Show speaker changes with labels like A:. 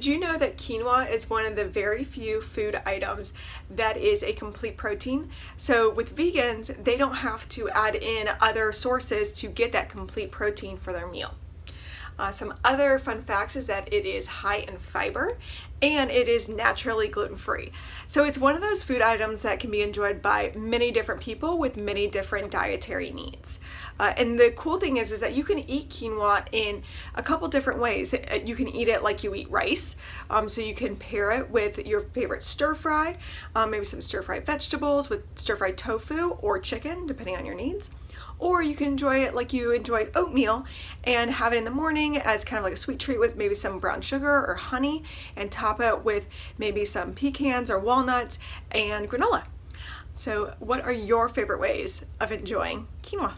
A: Did you know that quinoa is one of the very few food items that is a complete protein? So with vegans, they don't have to add in other sources to get that complete protein for their meal. Some other fun facts is that it is high in fiber and it is naturally gluten-free. So it's one of those food items that can be enjoyed by many different people with many different dietary needs. And the cool thing is that you can eat quinoa in a couple different ways. You can eat it like you eat rice. So you can pair it with your favorite stir fry, maybe some stir fried vegetables with stir fried tofu or chicken, depending on your needs. Or you can enjoy it like you enjoy oatmeal and have it in the morning as kind of like a sweet treat with maybe some brown sugar or honey, and top it with maybe some pecans or walnuts and granola. So what are your favorite ways of enjoying quinoa?